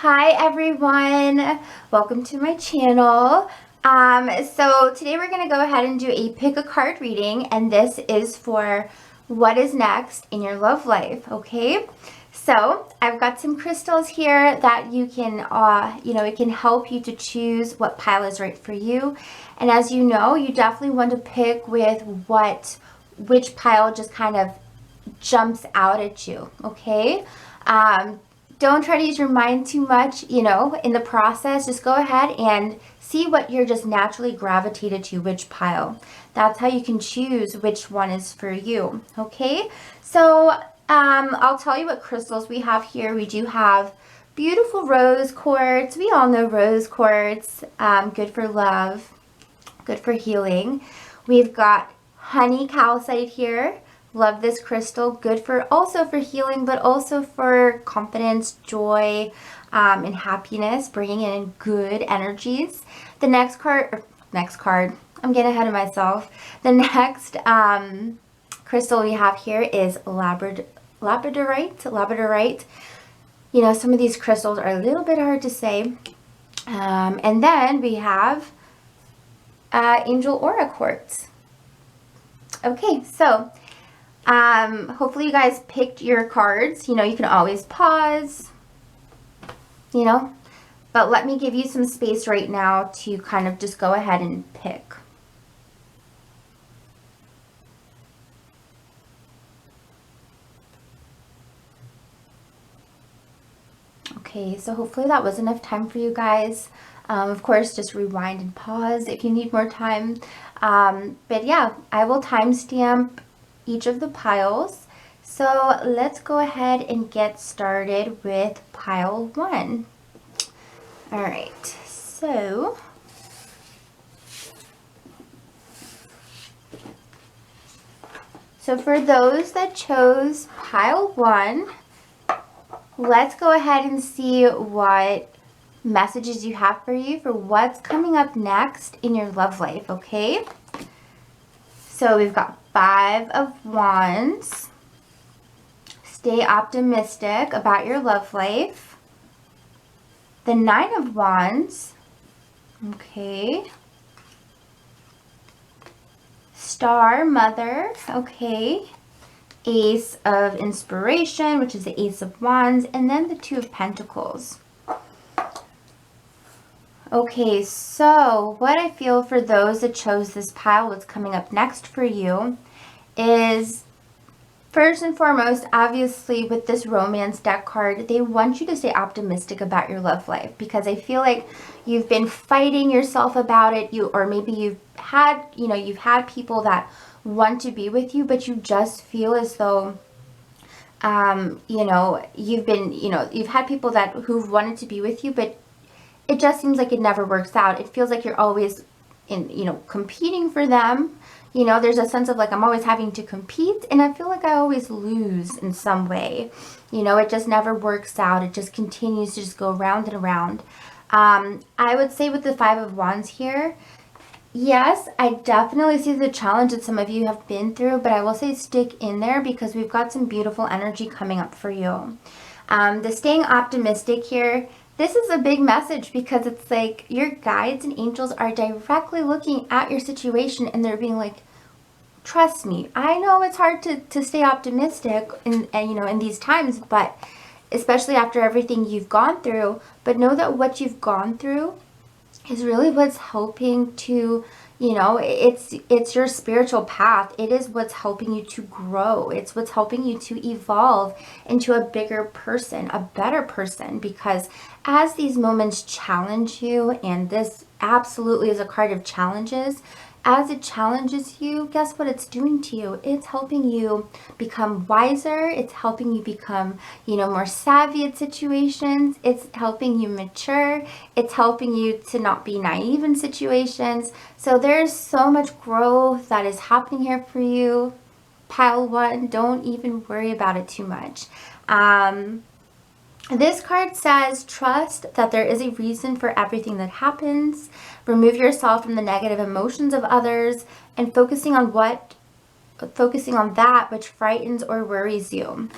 Hi everyone, welcome to my channel. So today we're going to go ahead and do a pick a card reading, and this is for what is next in your love life, okay? So I've got some crystals here that you can, it can help you to choose what pile is right for you. And as you know, you definitely want to pick with which pile just kind of jumps out at you, okay? Don't try to use your mind too much, in the process. Just go ahead and see what you're just naturally gravitated to, which pile. That's how you can choose which one is for you, okay? So I'll tell you what crystals we have here. We do have beautiful rose quartz. We all know rose quartz, good for love, good for healing. We've got honey calcite here. Love this crystal. Good for also for healing, but also for confidence, joy, and happiness, bringing in good energies. The next card, I'm getting ahead of myself. The next crystal we have here is Labordorite. You know, some of these crystals are a little bit hard to say. And then we have Angel Aura Quartz. Okay, so hopefully you guys picked your cards. You know, you can always pause, but let me give you some space right now to kind of just go ahead and pick. Okay, so hopefully that was enough time for you guys. Of course, just rewind and pause if you need more time. But yeah, I will timestamp each of the piles. So let's go ahead and get started with pile 1. All right, so for those that chose pile 1, let's go ahead and see what messages you have for you for what's coming up next in your love life, okay? So we've got 5 of Wands. Stay optimistic about your love life. The 9 of Wands. Okay. Star, Mother. Okay. Ace of Inspiration, which is the Ace of Wands. And then the 2 of Pentacles. Okay, so what I feel for those that chose this pile, what's coming up next for you is, first and foremost, obviously with this romance deck card, they want you to stay optimistic about your love life, because I feel like you've been fighting yourself about it, or maybe you've had people that want to be with you, but you just feel as though you've had people who've wanted to be with you, but it just seems like it never works out. It feels like you're always competing for them. There's a sense of like, I'm always having to compete, and I feel like I always lose in some way. It just never works out. It just continues to just go round and around. I would say with the 5 of Wands here, yes, I definitely see the challenge that some of you have been through, but I will say stick in there, because we've got some beautiful energy coming up for you. The staying optimistic here, this is a big message, because it's like your guides and angels are directly looking at your situation, and they're being like, trust me. I know it's hard to stay optimistic in these times, but especially after everything you've gone through, but know that what you've gone through is really what's helping to, it's your spiritual path. It is what's helping you to grow. It's what's helping you to evolve into a bigger person, a better person, because as these moments challenge you, and this absolutely is a card of challenges, as it challenges you, guess what it's doing to you? It's helping you become wiser. It's helping you become, more savvy at situations. It's helping you mature. It's helping you to not be naive in situations. So there's so much growth that is happening here for you. Pile 1, don't even worry about it too much. This card says, trust that there is a reason for everything that happens. Remove yourself from the negative emotions of others, and focusing on that which frightens or worries you.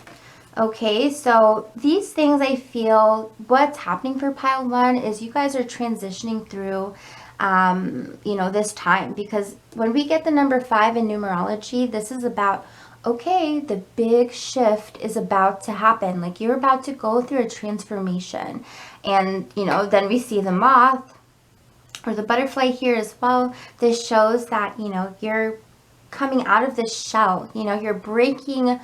Okay, so these things, I feel what's happening for pile one is you guys are transitioning through, you know, this time, because when we get the number 5 in numerology, this is about, okay, the big shift is about to happen. Like you're about to go through a transformation. And, you know, then we see the moth or the butterfly here as well. This shows that, you know, you're coming out of this shell. You know, you're breaking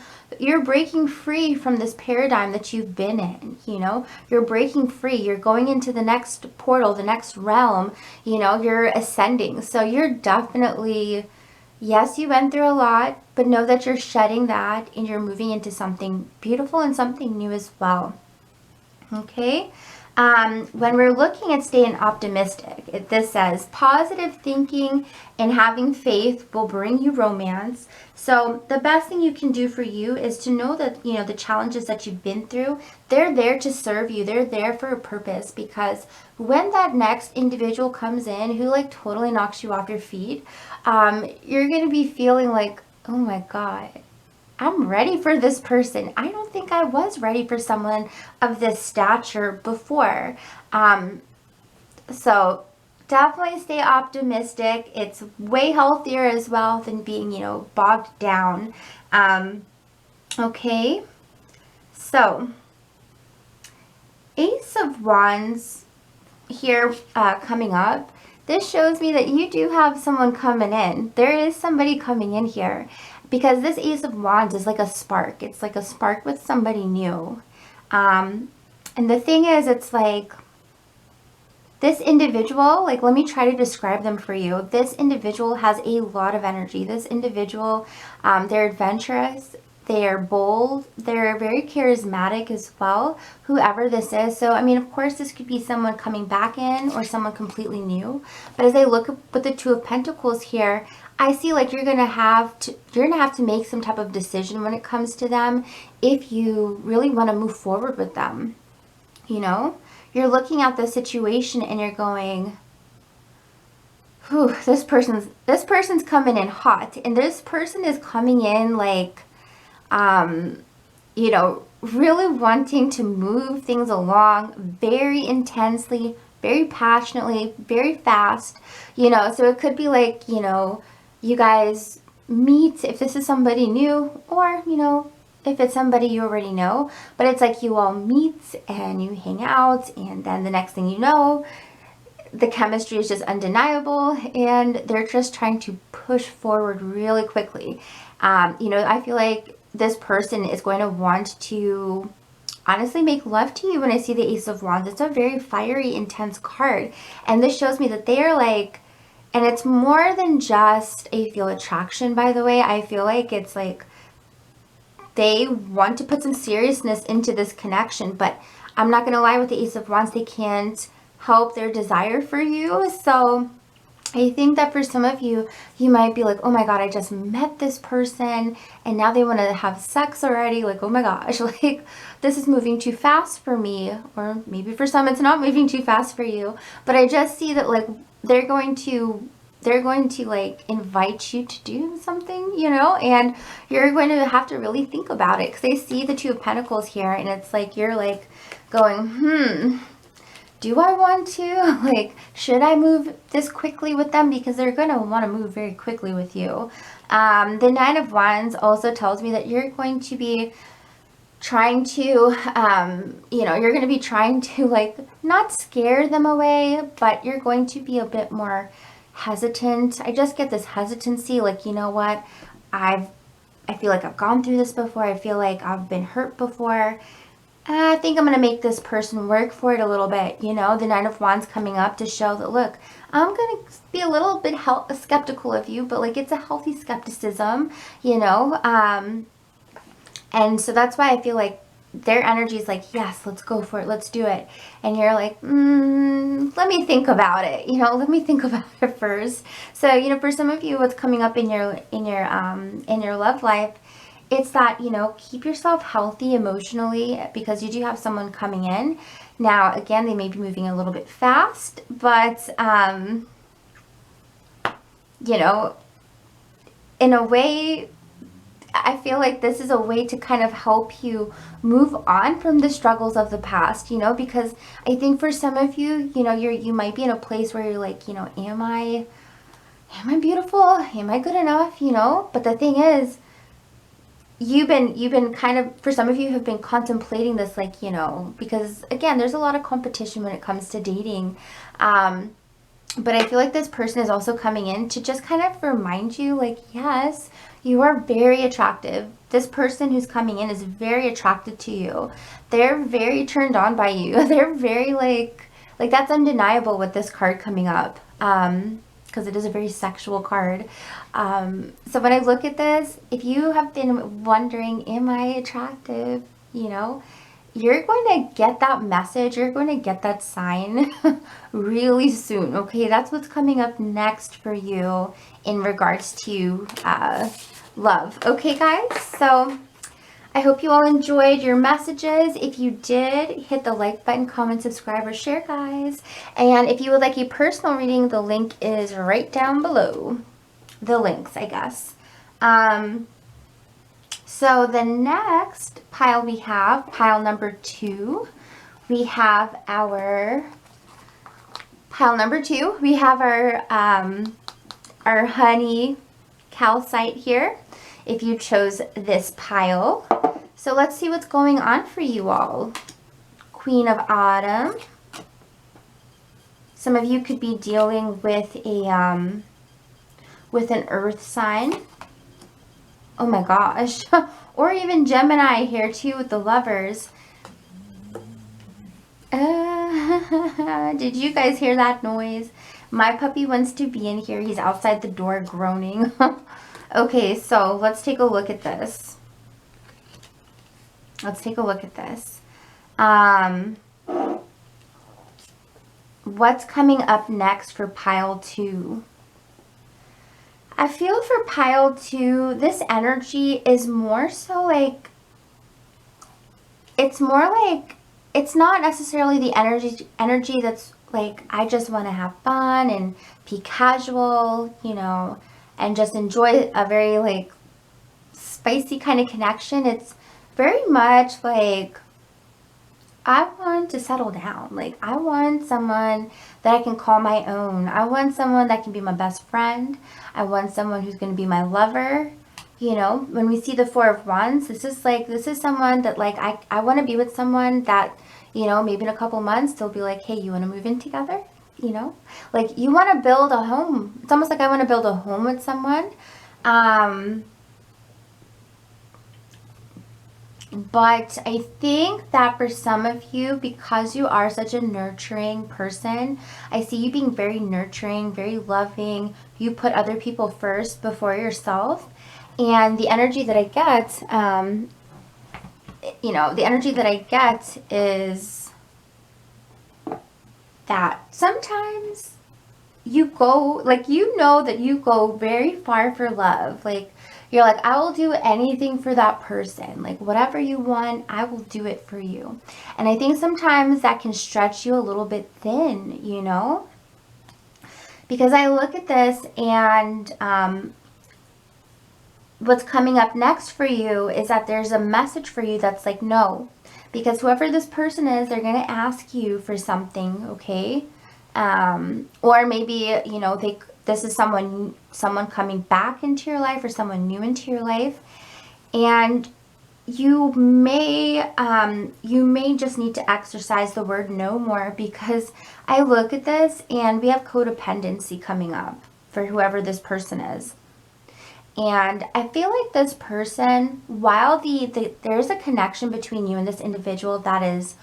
free from this paradigm that you've been in. You know, you're breaking free, you're going into the next portal, the next realm. You know, you're ascending. So you're definitely, yes, you went through a lot, but know that you're shedding that and you're moving into something beautiful and something new as well. Okay. When we're looking at staying optimistic, this says positive thinking and having faith will bring you romance. So the best thing you can do for you is to know that, you know, the challenges that you've been through, they're there to serve you. They're there for a purpose, because when that next individual comes in who like totally knocks you off your feet, you're going to be feeling like, oh my God, I'm ready for this person. I don't think I was ready for someone of this stature before. So definitely stay optimistic. It's way healthier as well than being, you know, bogged down. Okay. So Ace of Wands here coming up. This shows me that you do have someone coming in. There is somebody coming in here, because this Ace of Wands is like a spark. It's like a spark with somebody new. And the thing is, it's like this individual, like, let me try to describe them for you. This individual has a lot of energy. This individual, they're adventurous. They're bold. They're very charismatic as well, whoever this is. So, I mean, of course, this could be someone coming back in or someone completely new. But as I look at the Two of Pentacles here, I see like you're gonna have to make some type of decision when it comes to them if you really want to move forward with them. You know, you're looking at the situation and you're going, whew, this person's coming in hot, and this person is coming in like, you know, really wanting to move things along very intensely, very passionately, very fast, you know. So it could be like, you know, you guys meet if this is somebody new, or, you know, if it's somebody you already know, but it's like you all meet and you hang out, and then the next thing you know, the chemistry is just undeniable and they're just trying to push forward really quickly. You know, I feel like this person is going to want to honestly make love to you. When I see the Ace of Wands, it's a very fiery, intense card. And this shows me that they are like, and it's more than just a feel attraction, by the way. I feel like it's like they want to put some seriousness into this connection. But I'm not going to lie, with the Ace of Wands, they can't help their desire for you. So I think that for some of you, you might be like, oh my God, I just met this person and now they want to have sex already. Like, oh my gosh, like this is moving too fast for me. Or maybe for some, it's not moving too fast for you. But I just see that like they're going to like invite you to do something, you know, and you're going to have to really think about it, because I see the Two of Pentacles here, and it's like you're like going, do I want to, like, should I move this quickly with them? Because they're going to want to move very quickly with you. The Nine of Wands also tells me that you're going to be trying to, you know, you're going to be trying to, like, not scare them away, but you're going to be a bit more hesitant. I just get this hesitancy, like, you know what, I feel like I've gone through this before. I feel like I've been hurt before. I think I'm going to make this person work for it a little bit. You know, the Nine of Wands coming up to show that, look, I'm going to be a little bit skeptical of you, but like it's a healthy skepticism, you know. And so that's why I feel like their energy is like, yes, let's go for it. Let's do it. And you're like, let me think about it. You know, let me think about it first. So, you know, for some of you, what's coming up in your love life, it's that, you know, keep yourself healthy emotionally, because you do have someone coming in. Now, again, they may be moving a little bit fast, but, you know, in a way, I feel like this is a way to kind of help you move on from the struggles of the past, you know, because I think for some of you, you know, you might be in a place where you're like, you know, am I beautiful? Am I good enough? You know, but the thing is, you've been kind of, for some of you have been contemplating this, like, you know, because again, there's a lot of competition when it comes to dating. But I feel like this person is also coming in to just kind of remind you, like, yes, you are very attractive. This person who's coming in is very attracted to you. They're very turned on by you. They're very like that's undeniable with this card coming up. Because it is a very sexual card. So when I look at this, if you have been wondering, am I attractive? You know, you're going to get that message. You're going to get that sign really soon. Okay, that's what's coming up next for you in regards to love. Okay, guys, so I hope you all enjoyed your messages. If you did, hit the like button, comment, subscribe, or share, guys. And if you would like a personal reading, the link is right down below. The links, I guess. So the next pile we have, pile number 2, we have our pile number 2. We have our honey calcite here, if you chose this pile. So let's see what's going on for you all. Queen of Autumn. Some of you could be dealing with a with an earth sign. Oh my gosh. Or even Gemini here too with the Lovers. Did you guys hear that noise? My puppy wants to be in here. He's outside the door groaning. Okay, so let's take a look at this. Let's take a look at this. What's coming up next for pile 2? I feel for pile 2, this energy is more so like, it's more like, it's not necessarily the energy that's like, I just want to have fun and be casual, you know, and just enjoy a very like spicy kind of connection. It's very much like, I want to settle down. Like, I want someone that I can call my own. I want someone that can be my best friend. I want someone who's going to be my lover. You know, when we see the 4 of Wands, this is someone that like, I want to be with someone that, you know, maybe in a couple months, they'll be like, hey, you want to move in together? You know, like you want to build a home. It's almost like I want to build a home with someone. But I think that for some of you, because you are such a nurturing person, I see you being very nurturing, very loving. You put other people first before yourself. And the energy that I get, you know, the energy that I get is that sometimes you go, like, you know that you go very far for love. Like, you're like, I will do anything for that person. Like, whatever you want, I will do it for you. And I think sometimes that can stretch you a little bit thin, you know? Because I look at this and what's coming up next for you is that there's a message for you that's like, no. Because whoever this person is, they're going to ask you for something, okay? Or maybe, you know, this is someone coming back into your life or someone new into your life. And you may just need to exercise the word no more, because I look at this and we have codependency coming up for whoever this person is. And I feel like this person, while there's a connection between you and this individual that is,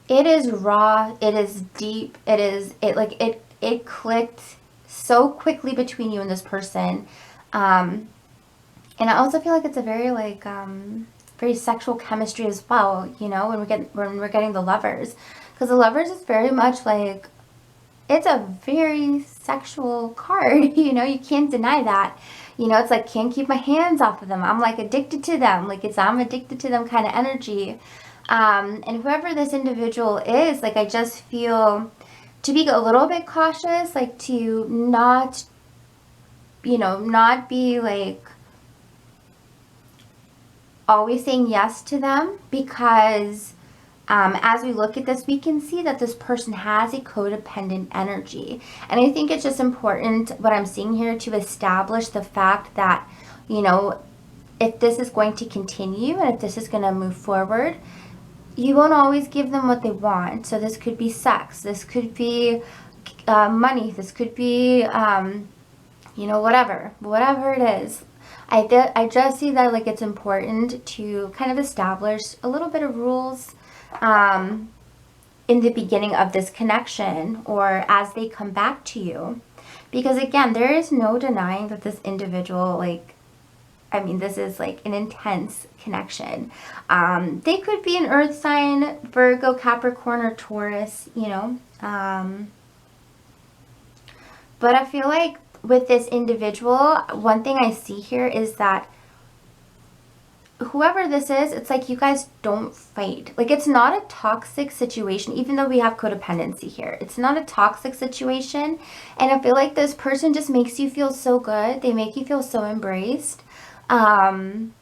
it is raw, it is deep, it clicked so quickly between you and this person. And I also feel like it's a very like very sexual chemistry as well, you know, when we're getting the Lovers, because the Lovers is very much like, it's a very sexual card, you know, you can't deny that. You know, it's like, can't keep my hands off of them. I'm like addicted to them. Like, I'm addicted to them kind of energy. And whoever this individual is, like, I just feel to be a little bit cautious, like to not, you know, not be like, always saying yes to them, because as we look at this, we can see that this person has a codependent energy. And I think it's just important, what I'm seeing here, to establish the fact that, you know, if this is going to continue and if this is going to move forward, you won't always give them what they want. So this could be sex, this could be money, this could be, you know, whatever it is. I just see that, like, it's important to kind of establish a little bit of rules in the beginning of this connection, or as they come back to you. Because again, there is no denying that this individual, like, I mean, this is like an intense connection. They could be an earth sign, Virgo, Capricorn, or Taurus, you know. But I feel like with this individual, one thing I see here is that whoever this is, it's like you guys don't fight. Like, it's not a toxic situation, even though we have codependency here. It's not a toxic situation. And I feel like this person just makes you feel so good. They make you feel so embraced. You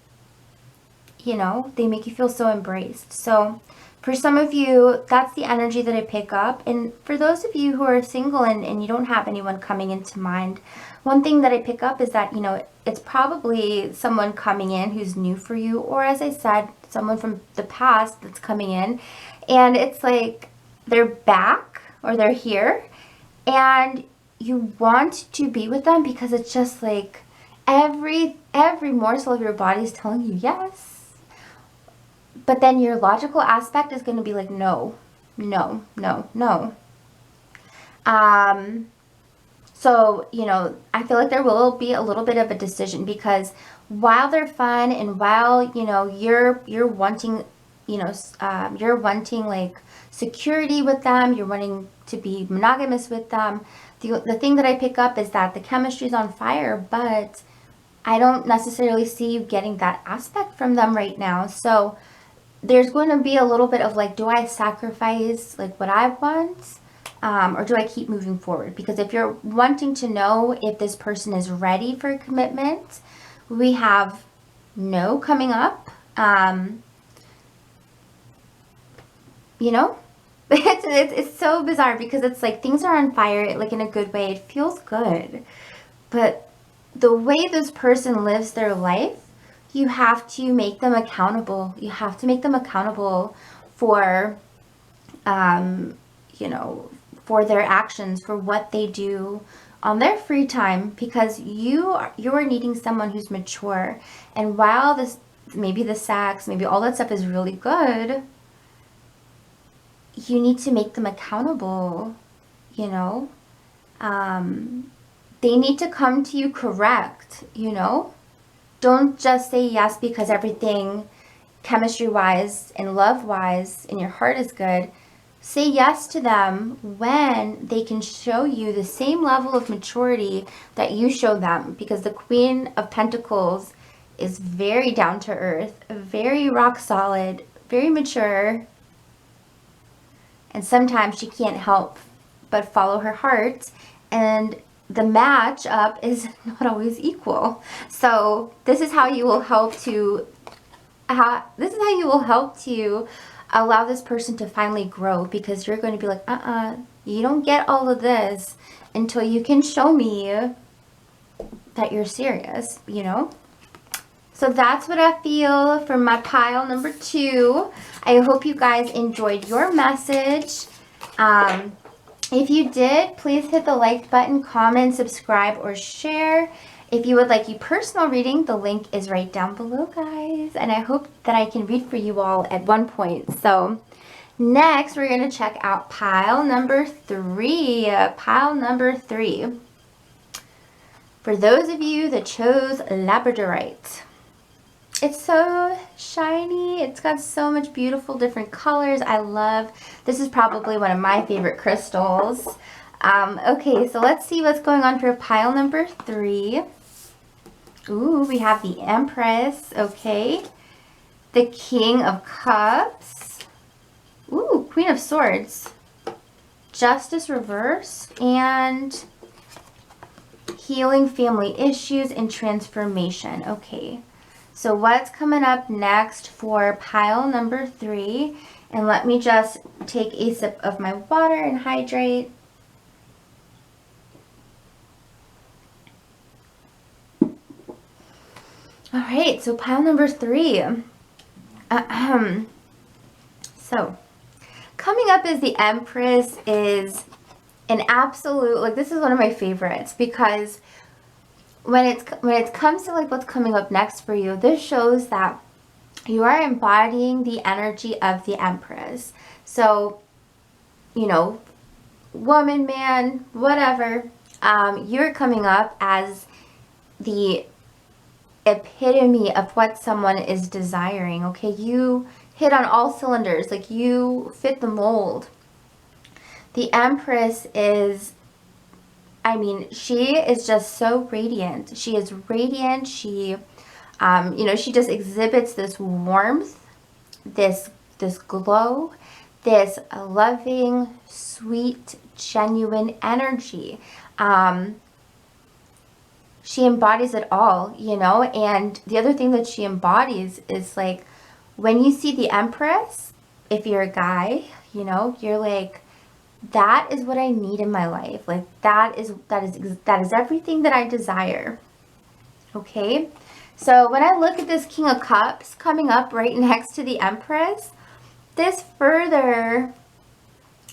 know, they make you feel so embraced. So for some of you, that's the energy that I pick up. And for those of you who are single and you don't have anyone coming into mind, one thing that I pick up is that, you know, it's probably someone coming in who's new for you, or as I said, someone from the past that's coming in, and it's like they're back or they're here and you want to be with them because it's just like every morsel of your body is telling you yes. But then your logical aspect is going to be like, no, no, no, no. So, you know, I feel like there will be a little bit of a decision, because while they're fun and while, you know, you're wanting, you know, you're wanting like security with them, you're wanting to be monogamous with them, the thing that I pick up is that the chemistry is on fire, but I don't necessarily see you getting that aspect from them right now. So there's going to be a little bit of like, do I sacrifice like what I want? Or do I keep moving forward? Because if you're wanting to know if this person is ready for a commitment, we have no coming up. You know, it's so bizarre, because it's like things are on fire, like in a good way. It feels good. But the way this person lives their life, you have to make them accountable. You have to make them accountable for, you know, for their actions, for what they do on their free time, because you are needing someone who's mature. And while this, maybe the sex, maybe all that stuff is really good, you need to make them accountable, you know. They need to come to you correct, you know. Don't just say yes because everything chemistry-wise and love-wise in your heart is good. Say yes to them when they can show you the same level of maturity that you show them, because the Queen of Pentacles is very down to earth, very rock solid, very mature, and sometimes she can't help but follow her heart, and the match up is not always equal. So this is how you will help to allow this person to finally grow, because you're going to be like, you don't get all of this until you can show me that you're serious, you know. So that's what I feel for my pile number 2. I hope you guys enjoyed your message. If you did, please hit the like button, comment, subscribe, or share. If you would like a personal reading, the link is right down below, guys. And I hope that I can read for you all at one point. So next, we're going to check out pile number 3. Pile number 3. For those of you that chose Labordorite. It's so shiny. It's got so much beautiful different colors. I love, this is probably one of my favorite crystals. Okay, so let's see what's going on for pile number 3. Ooh, we have the Empress, okay. The King of Cups. Ooh, Queen of Swords. Justice reverse, and healing family issues and transformation. Okay, So what's coming up next for pile number 3? And let me just take a sip of my water and hydrate. All right, so pile number 3. So coming up is the Empress, is an absolute, like, this is one of my favorites, because when it comes to like what's coming up next for you, this shows that you are embodying the energy of the Empress. So, you know, woman, man, whatever, you're coming up as the epitome of what someone is desiring. Okay, you hit on all cylinders, like you fit the mold. The Empress is, I mean, she is just so radiant. She is radiant. She, you know, she just exhibits this warmth, this glow, this loving, sweet, genuine energy. She embodies it all, you know. And the other thing that she embodies is, like, when you see the Empress, if you're a guy, you know, you're like, that is what I need in my life. Like, that is everything that I desire. Okay? So when I look at this King of Cups coming up right next to the Empress, this further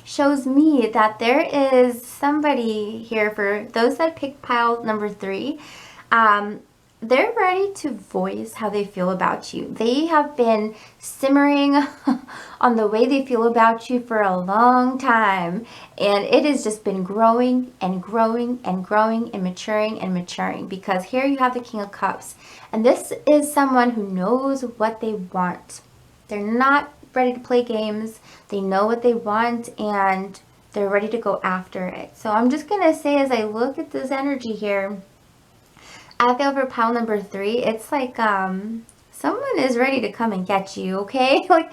shows me that there is somebody here, for those that pick pile number 3, they're ready to voice how they feel about you. They have been simmering on the way they feel about you for a long time, and it has just been growing and growing and growing and maturing, because here you have the King of Cups, and this is someone who knows what they want. They're not ready to play games. They know what they want, and they're ready to go after it. So I'm just gonna say, as I look at this energy here, I feel for pile number 3, it's like someone is ready to come and get you, okay? Like,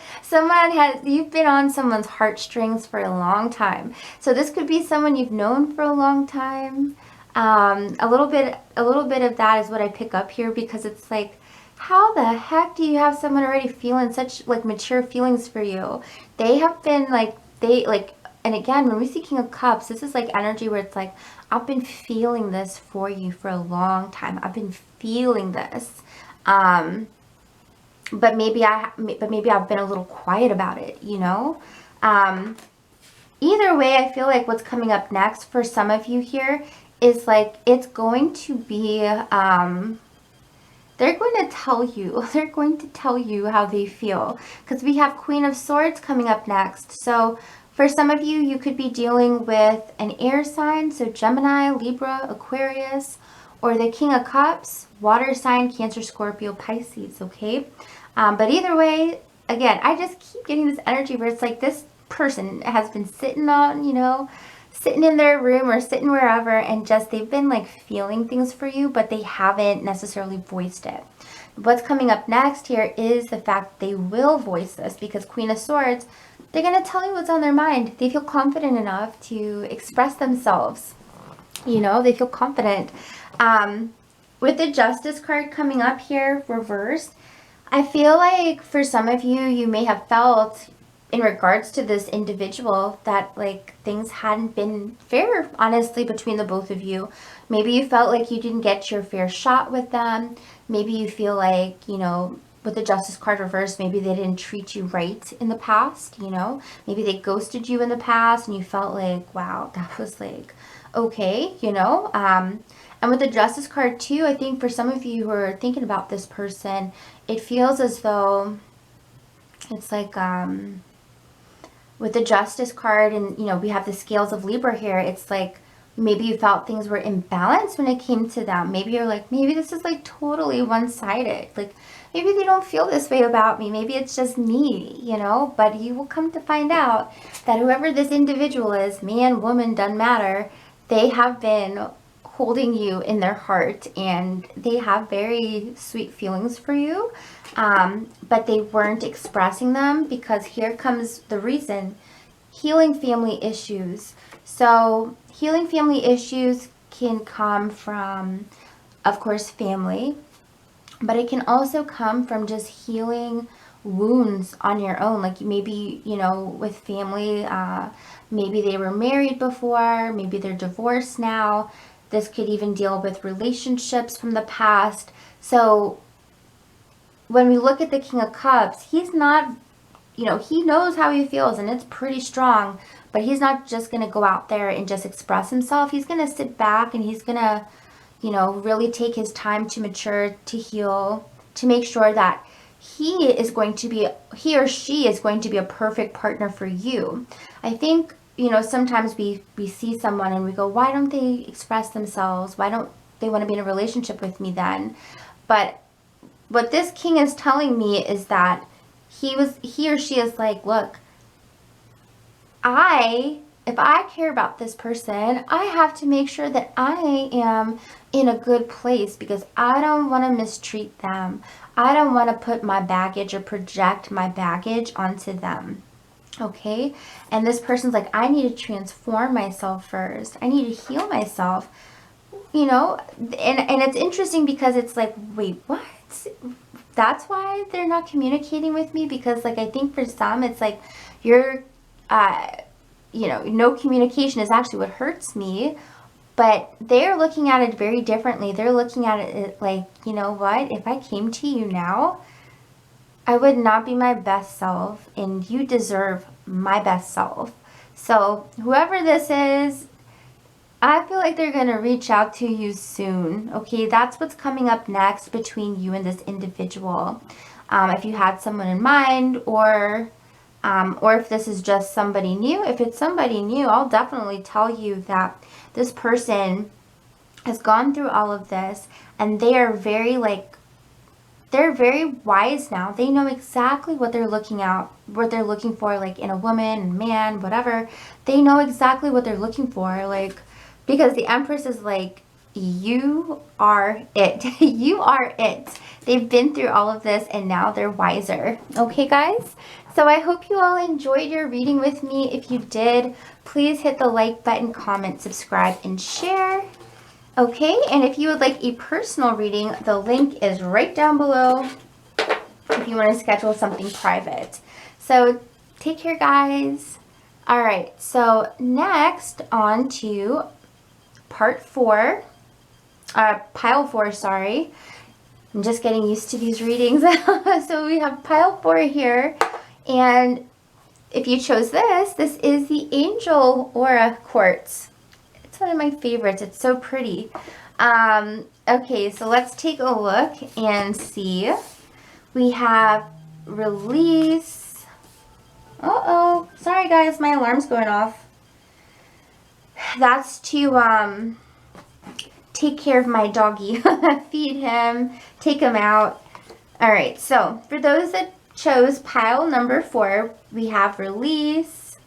you've been on someone's heartstrings for a long time. So this could be someone you've known for a long time. A little bit of that is what I pick up here, because it's like, how the heck do you have someone already feeling such like mature feelings for you? They have been like, and again, when we see King of Cups, this is like energy where it's like, I've been feeling this for you for a long time. I've been feeling this. But maybe I've been a little quiet about it, you know? Either way, I feel like what's coming up next for some of you here is like, it's going to be, they're going to tell you how they feel, because we have Queen of Swords coming up next. So for some of you, you could be dealing with an air sign, so Gemini, Libra, Aquarius, or the King of Cups, water sign, Cancer, Scorpio, Pisces, okay? But either way, again, I just keep getting this energy where it's like this person has been sitting on, you know, sitting in their room or sitting wherever, and just they've been like feeling things for you, but they haven't necessarily voiced it. What's coming up next here is the fact they will voice this, because Queen of Swords, they're going to tell you what's on their mind. They feel confident enough to express themselves. You know, they feel confident. With the Justice card coming up here, reversed, I feel like for some of you, you may have felt in regards to this individual that like things hadn't been fair, honestly, between the both of you. Maybe you felt like you didn't get your fair shot with them. Maybe you feel like, you know, with the Justice card reversed, maybe they didn't treat you right in the past, you know? Maybe they ghosted you in the past and you felt like, wow, that was like, okay, you know? And with the Justice card too, I think for some of you who are thinking about this person, it feels as though it's like, with the Justice card, and, you know, we have the scales of Libra here, it's like, maybe you felt things were imbalanced when it came to them. Maybe you're like, maybe this is like totally one-sided. Like, maybe they don't feel this way about me. Maybe it's just me, you know? But you will come to find out that whoever this individual is, man, woman, doesn't matter, they have been holding you in their heart, and they have very sweet feelings for you, but they weren't expressing them, because here comes the reason: healing family issues. So healing family issues can come from, of course, family, but it can also come from just healing wounds on your own. Like maybe, you know, with family, maybe they were married before, maybe they're divorced now. This could even deal with relationships from the past. So when we look at the King of Cups, he's not, you know, he knows how he feels and it's pretty strong, but he's not just going to go out there and just express himself. He's going to sit back and he's going to, you know, really take his time to mature, to heal, to make sure that he or she is going to be a perfect partner for you. I think, you know, sometimes we see someone and we go, why don't they express themselves? Why don't they want to be in a relationship with me then? But what this king is telling me is that he or she is like, look, if I care about this person, I have to make sure that I am in a good place because I don't want to mistreat them. I don't want to put my baggage or project my baggage onto them. Okay? And this person's like, I need to transform myself first. I need to heal myself. You know, and it's interesting because it's like, wait, what? That's why they're not communicating with me? Because like, I think for some, it's like you're, you know, no communication is actually what hurts me, but they're looking at it very differently. They're looking at it like, you know what, if I came to you now, I would not be my best self, and you deserve my best self. So whoever this is, I feel like they're going to reach out to you soon. Okay, that's what's coming up next between you and this individual. If you had someone in mind, or if this is just somebody new. If it's somebody new, I'll definitely tell you that this person has gone through all of this and they are they're very wise now. They know exactly what they're looking for, like in a woman, man, whatever. They know exactly what they're looking for, like, because the Empress is like, you are it. You are it. They've been through all of this and now they're wiser. Okay, guys? So I hope you all enjoyed your reading with me. If you did, please hit the like button, comment, subscribe, and share. Okay, and if you would like a personal reading, the link is right down below if you want to schedule something private. So take care, guys. All right, so next on to part 4. Pile 4, sorry. I'm just getting used to these readings. So we have pile 4 here. And if you chose this is the Angel Aura Quartz. It's one of my favorites. It's so pretty. Okay, so let's take a look and see. We have release. Uh-oh. Sorry, guys. My alarm's going off. That's to take care of my doggy. Feed him, take him out. All right, so for those that chose pile number 4, we have release.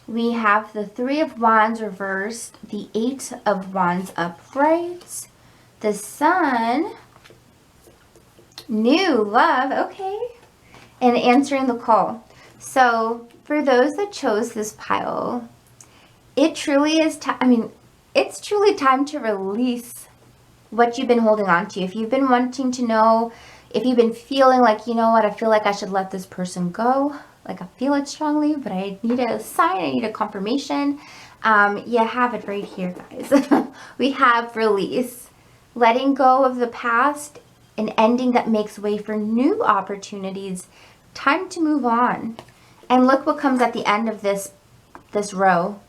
We have the 3 of Wands reversed, the 8 of Wands upright, the Sun, new love, okay, and answering the call. So for those that chose this pile, it truly is it's truly time to release what you've been holding on to. If you've been wanting to know, if you've been feeling like, you know what, I feel like I should let this person go, like I feel it strongly, but I need a sign, I need a confirmation, you have it right here, guys. We have release, letting go of the past, an ending that makes way for new opportunities, time to move on. And look what comes at the end of this row.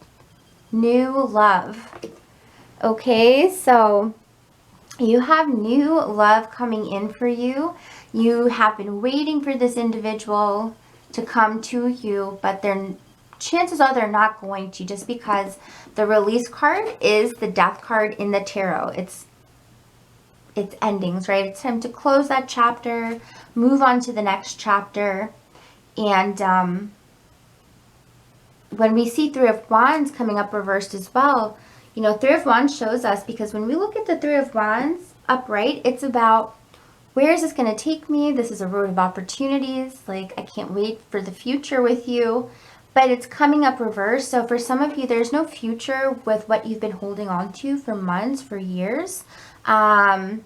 New love. Okay, so you have new love coming in for you. You have been waiting for this individual to come to you, but chances are they're not going to, just because the release card is the death card in the tarot. It's endings, right? It's time to close that chapter, move on to the next chapter. And when we see 3 of Wands coming up reversed as well, you know, 3 of Wands shows us, because when we look at the 3 of Wands upright, it's about, where is this going to take me? This is a road of opportunities. Like, I can't wait for the future with you. But it's coming up reversed. So for some of you, there's no future with what you've been holding on to for months, for years. You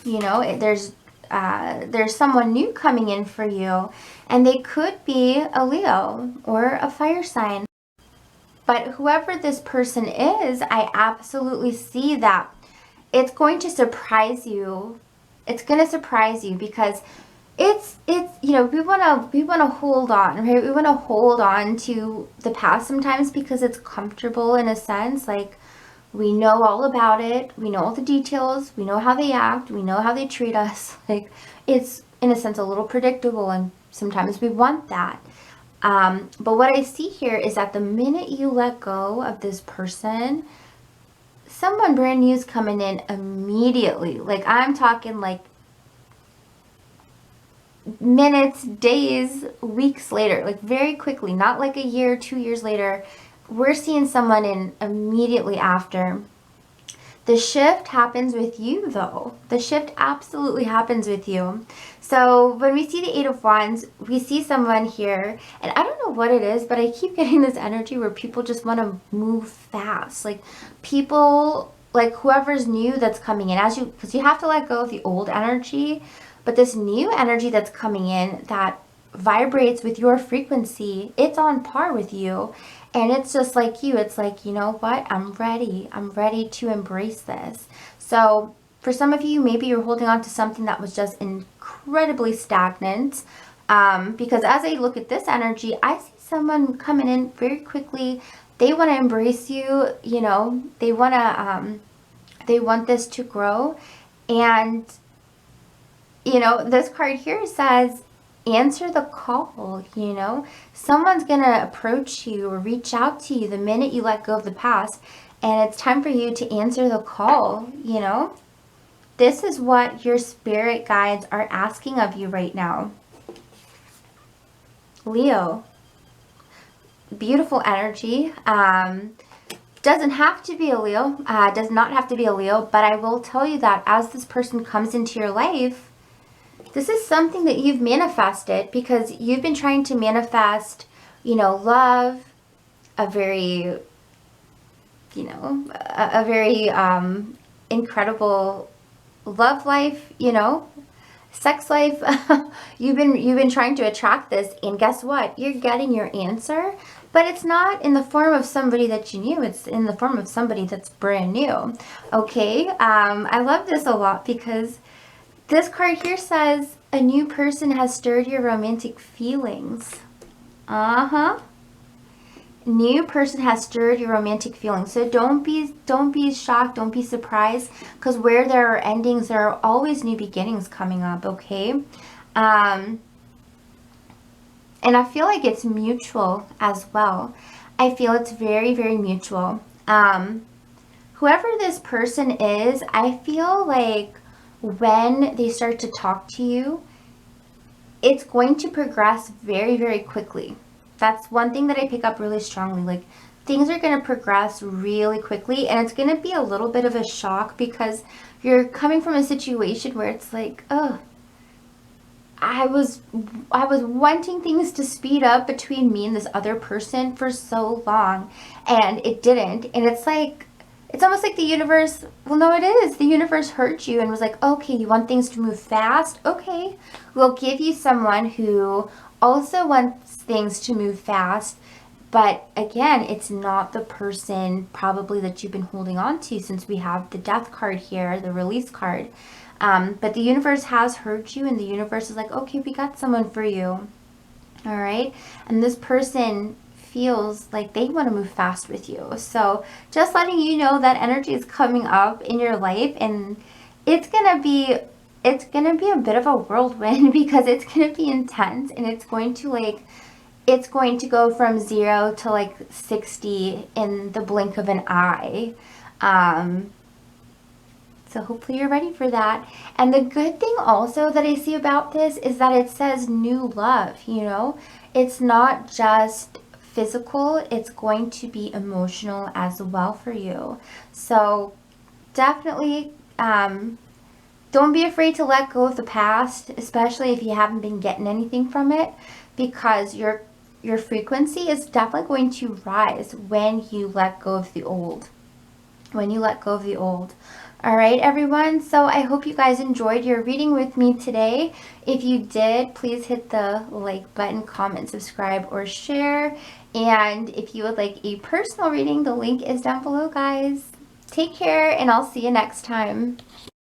You know, there's someone new coming in for you, and they could be a Leo or a fire sign. But whoever this person is, I absolutely see that it's going to surprise you. It's going to surprise you because it's you know, we want to hold on, right? We want to hold on to the past sometimes because it's comfortable in a sense. Like, we know all about it. We know all the details. We know how they act. We know how they treat us. Like, it's in a sense a little predictable, and sometimes we want that. But what I see here is that the minute you let go of this person, someone brand new is coming in immediately. Like, I'm talking like minutes, days, weeks later, like very quickly, not like a year, 2 years later. We're seeing someone in immediately after. The shift happens with you, though. The shift absolutely happens with you. So when we see the Eight of Wands, we see someone here, and I don't know what it is, but I keep getting this energy where people just want to move fast. Like, people, like whoever's new that's coming in, because you have to let go of the old energy, but this new energy that's coming in that vibrates with your frequency, it's on par with you. And it's just like you. It's like, you know what? I'm ready. I'm ready to embrace this. So for some of you, maybe you're holding on to something that was just incredibly stagnant. Because as I look at this energy, I see someone coming in very quickly. They want to embrace you. You know, they want this to grow. And, you know, this card here says, answer the call. You know, someone's gonna approach you or reach out to you the minute you let go of the past, and it's time for you to answer the call. You know, this is what your spirit guides are asking of you right now. Leo, beautiful energy. Doesn't have to be a Leo, does not have to be a Leo, but I will tell you that as this person comes into your life, this is something that you've manifested, because you've been trying to manifest, you know, love, a very, you know, a very incredible love life, you know, sex life. You've been trying to attract this, and guess what? You're getting your answer, but it's not in the form of somebody that you knew. It's in the form of somebody that's brand new. Okay, I love this a lot because this card here says a new person has stirred your romantic feelings. New person has stirred your romantic feelings. So don't be shocked, don't be surprised, because where there are endings, there are always new beginnings coming up, okay? And I feel like it's mutual as well. I feel it's very, very mutual. Whoever this person is, I feel like when they start to talk to you, it's going to progress very, very quickly. That's one thing that I pick up really strongly. Like, things are going to progress really quickly, and it's going to be a little bit of a shock because you're coming from a situation where it's like, oh, I was wanting things to speed up between me and this other person for so long, and it didn't. And it's like, it's almost like the universe, well, no, it is. The universe heard you and was like, okay, you want things to move fast? Okay, we'll give you someone who also wants things to move fast. But again, it's not the person probably that you've been holding on to, since we have the death card here, the release card. But the universe has heard you, and the universe is like, okay, we got someone for you. All right. And this person feels like they want to move fast with you. So just letting you know that energy is coming up in your life, and it's gonna be a bit of a whirlwind because it's gonna be intense, and it's going to go from 0 to like 60 in the blink of an eye. So hopefully you're ready for that. And the good thing also that I see about this is that it says new love, you know? It's not just physical, it's going to be emotional as well for you. So definitely don't be afraid to let go of the past, especially if you haven't been getting anything from it, because your frequency is definitely going to rise when you let go of the old. When you let go of the old. All right, everyone. So I hope you guys enjoyed your reading with me today. If you did, please hit the like button, comment, subscribe, or share. And if you would like a personal reading, the link is down below, guys. Take care, and I'll see you next time.